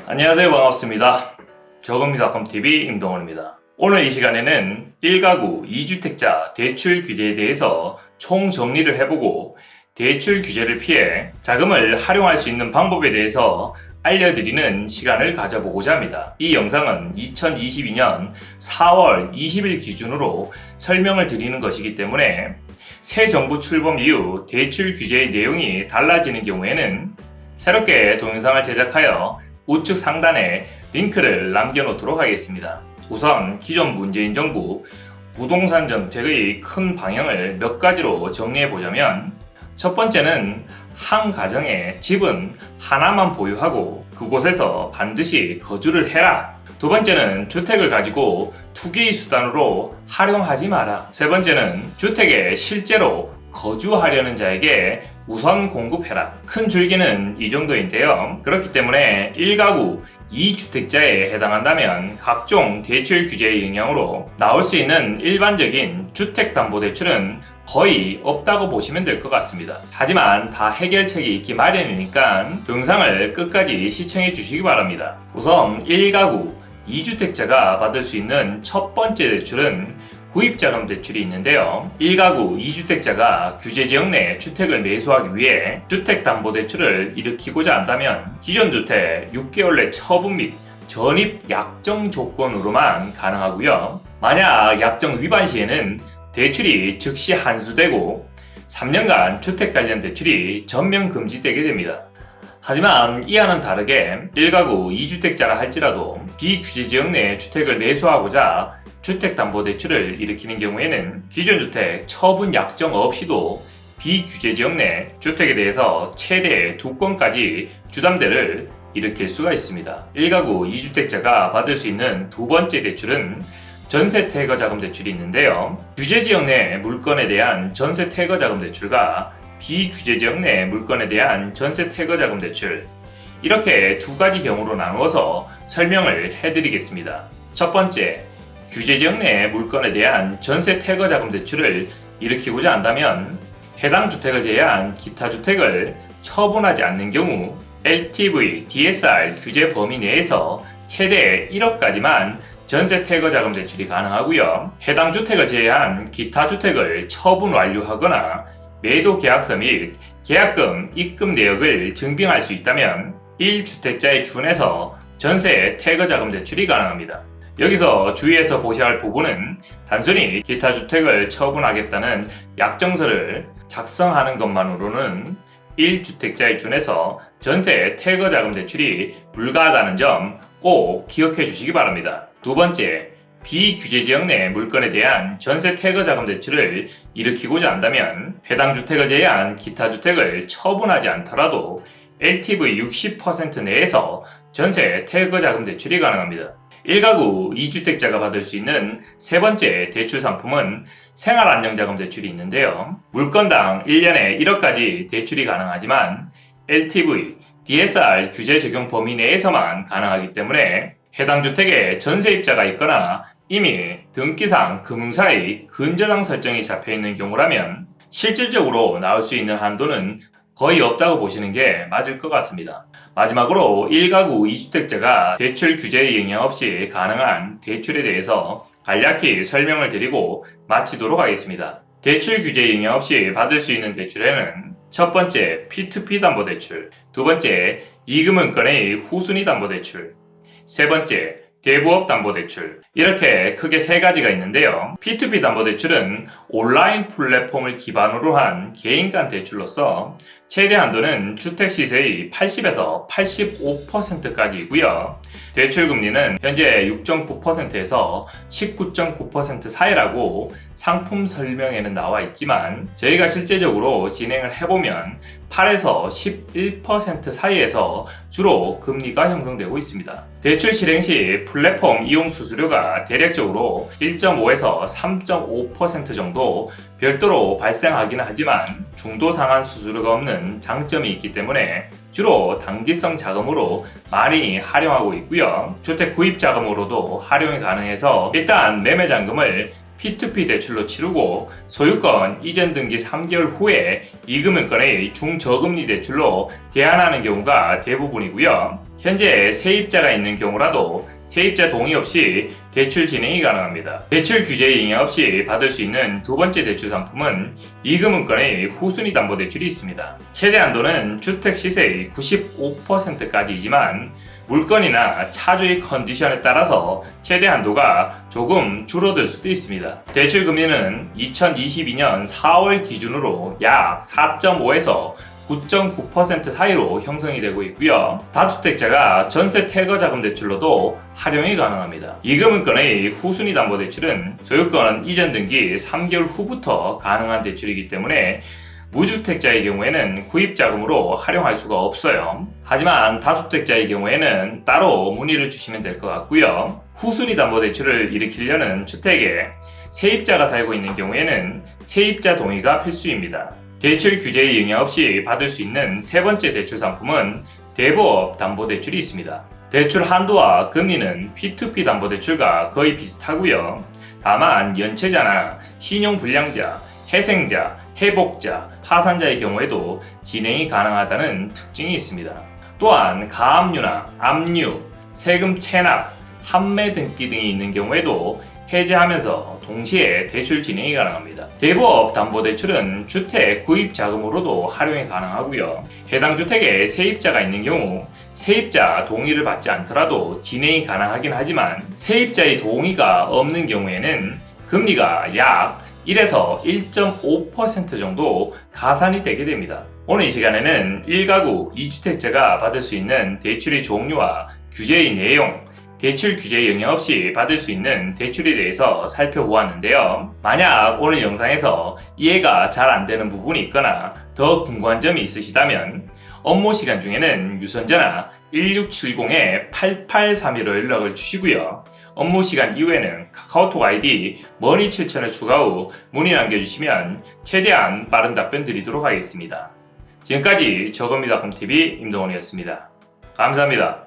안녕하세요, 반갑습니다. 저금리닷컴TV 임동원입니다. 오늘 이 시간에는 1가구 2주택자 대출 규제에 대해서 총정리를 해보고 대출 규제를 피해 자금을 활용할 수 있는 방법에 대해서 알려드리는 시간을 가져보고자 합니다. 이 영상은 2022년 4월 20일 기준으로 설명을 드리는 것이기 때문에 새 정부 출범 이후 대출 규제의 내용이 달라지는 경우에는 새롭게 동영상을 제작하여 우측 상단에 링크를 남겨놓도록 하겠습니다. 우선 기존 문재인 정부 부동산 정책의 큰 방향을 몇 가지로 정리해보자면, 첫 번째는 한 가정에 집은 하나만 보유하고 그곳에서 반드시 거주를 해라. 두 번째는 주택을 가지고 투기 수단으로 활용하지 마라. 세 번째는 주택에 실제로 거주하려는 자에게 우선 공급해라. 큰 줄기는 이 정도인데요. 그렇기 때문에 1가구 2주택자에 해당한다면 각종 대출 규제의 영향으로 나올 수 있는 일반적인 주택담보대출은 거의 없다고 보시면 될 것 같습니다. 하지만 다 해결책이 있기 마련이니까 영상을 끝까지 시청해 주시기 바랍니다. 우선 1가구 2주택자가 받을 수 있는 첫 번째 대출은 구입자금 대출이 있는데요. 1가구 2주택자가 규제지역 내 주택을 매수하기 위해 주택담보대출을 일으키고자 한다면 기존 주택 6개월 내 처분 및 전입 약정 조건으로만 가능하고요. 만약 약정 위반 시에는 대출이 즉시 환수되고 3년간 주택 관련 대출이 전면 금지되게 됩니다. 하지만 이와는 다르게 1가구 2주택자라 할지라도 비규제지역 내 주택을 매수하고자 주택담보대출을 일으키는 경우에는 기존 주택 처분 약정 없이도 비규제지역 내 주택에 대해서 최대 2건까지 주담대를 일으킬 수가 있습니다. 1가구 2주택자가 받을 수 있는 두 번째 대출은 전세 퇴거 자금 대출이 있는데요. 규제지역 내 물건에 대한 전세 퇴거 자금 대출과 비규제지역 내 물건에 대한 전세 퇴거 자금 대출, 이렇게 두 가지 경우로 나누어서 설명을 해드리겠습니다. 첫 번째, 규제지역 내 물건에 대한 전세 퇴거 자금 대출을 일으키고자 한다면 해당 주택을 제외한 기타 주택을 처분하지 않는 경우 LTV, DSR 규제 범위 내에서 최대 1억까지만 전세 퇴거 자금 대출이 가능하고요. 해당 주택을 제외한 기타 주택을 처분 완료하거나 매도 계약서 및 계약금, 입금 내역을 증빙할 수 있다면 1주택자에 준해서 전세 퇴거 자금 대출이 가능합니다. 여기서 주의해서 보셔야 할 부분은 단순히 기타 주택을 처분하겠다는 약정서를 작성하는 것만으로는 1주택자에 준해서 전세 퇴거 자금 대출이 불가하다는 점 꼭 기억해 주시기 바랍니다. 두 번째, 비규제지역 내 물건에 대한 전세 퇴거 자금 대출을 일으키고자 한다면 해당 주택을 제외한 기타 주택을 처분하지 않더라도 LTV 60% 내에서 전세 퇴거 자금 대출이 가능합니다. 1가구 2주택자가 받을 수 있는 세 번째 대출 상품은 생활안정자금 대출이 있는데요. 물건당 1년에 1억까지 대출이 가능하지만 LTV, DSR 규제 적용 범위 내에서만 가능하기 때문에 해당 주택에 전세입자가 있거나 이미 등기상 금융사의 근저당 설정이 잡혀있는 경우라면 실질적으로 나올 수 있는 한도는 거의 없다고 보시는 게 맞을 것 같습니다. 마지막으로 1가구 2주택자가 대출 규제의 영향 없이 가능한 대출에 대해서 간략히 설명을 드리고 마치도록 하겠습니다. 대출 규제의 영향 없이 받을 수 있는 대출에는 첫 번째, P2P 담보대출, 두 번째, 이금융권의 후순위 담보대출, 세 번째, 대부업 담보대출, 이렇게 크게 세 가지가 있는데요. P2P 담보대출은 온라인 플랫폼을 기반으로 한 개인 간 대출로서 최대 한도는 주택 시세의 80에서 85%까지이고요. 대출 금리는 현재 6.9%에서 19.9% 사이라고 상품 설명에는 나와 있지만 저희가 실제적으로 진행을 해보면 8에서 11% 사이에서 주로 금리가 형성되고 있습니다. 대출 실행 시 플랫폼 이용 수수료가 대략적으로 1.5에서 3.5% 정도 별도로 발생하기는 하지만 중도 상한 수수료가 없는 장점이 있기 때문에 주로 단기성 자금으로 많이 활용하고 있고요. 주택 구입 자금으로도 활용이 가능해서 일단 매매 잔금을 P2P 대출로 치르고 소유권 이전 등기 3개월 후에 이금융권의 중저금리 대출로 대안하는 경우가 대부분이고요. 현재 세입자가 있는 경우라도 세입자 동의 없이 대출 진행이 가능합니다. 대출 규제에 영향 없이 받을 수 있는 두 번째 대출 상품은 이금융권의 후순위 담보대출이 있습니다. 최대 한도는 주택 시세의 95%까지이지만 물건이나 차주의 컨디션에 따라서 최대 한도가 조금 줄어들 수도 있습니다. 대출 금리는 2022년 4월 기준으로 약 4.5에서 9.9% 사이로 형성이 되고 있고요. 다주택자가 전세 퇴거 자금 대출로도 활용이 가능합니다. 이금융권의 후순위 담보대출은 소유권 이전 등기 3개월 후부터 가능한 대출이기 때문에 무주택자의 경우에는 구입자금으로 활용할 수가 없어요. 하지만 다주택자의 경우에는 따로 문의를 주시면 될 것 같고요. 후순위 담보대출을 일으키려는 주택에 세입자가 살고 있는 경우에는 세입자 동의가 필수입니다. 대출 규제에 영향 없이 받을 수 있는 세 번째 대출 상품은 대부업 담보대출이 있습니다. 대출 한도와 금리는 P2P 담보대출과 거의 비슷하고요. 다만 연체자나 신용불량자, 회생자, 회복자, 파산자의 경우에도 진행이 가능하다는 특징이 있습니다. 또한 가압류나 압류, 세금 체납, 환매 등기 등이 있는 경우에도 해제하면서 동시에 대출 진행이 가능합니다. 대부업 담보대출은 주택 구입 자금으로도 활용이 가능하고요. 해당 주택에 세입자가 있는 경우 세입자 동의를 받지 않더라도 진행이 가능하긴 하지만 세입자의 동의가 없는 경우에는 금리가 약 1에서 1.5% 정도 가산이 되게 됩니다. 오늘 이 시간에는 1가구 2주택자가 받을 수 있는 대출의 종류와 규제의 내용, 대출 규제에 영향 없이 받을 수 있는 대출에 대해서 살펴보았는데요. 만약 오늘 영상에서 이해가 잘 안 되는 부분이 있거나 더 궁금한 점이 있으시다면 업무 시간 중에는 유선전화 1670-8831로 연락을 주시고요. 업무 시간 이후에는 카카오톡 아이디 머니7000을 추가 후 문의 남겨주시면 최대한 빠른 답변 드리도록 하겠습니다. 지금까지 저금리닷컴TV 임동원이었습니다. 감사합니다.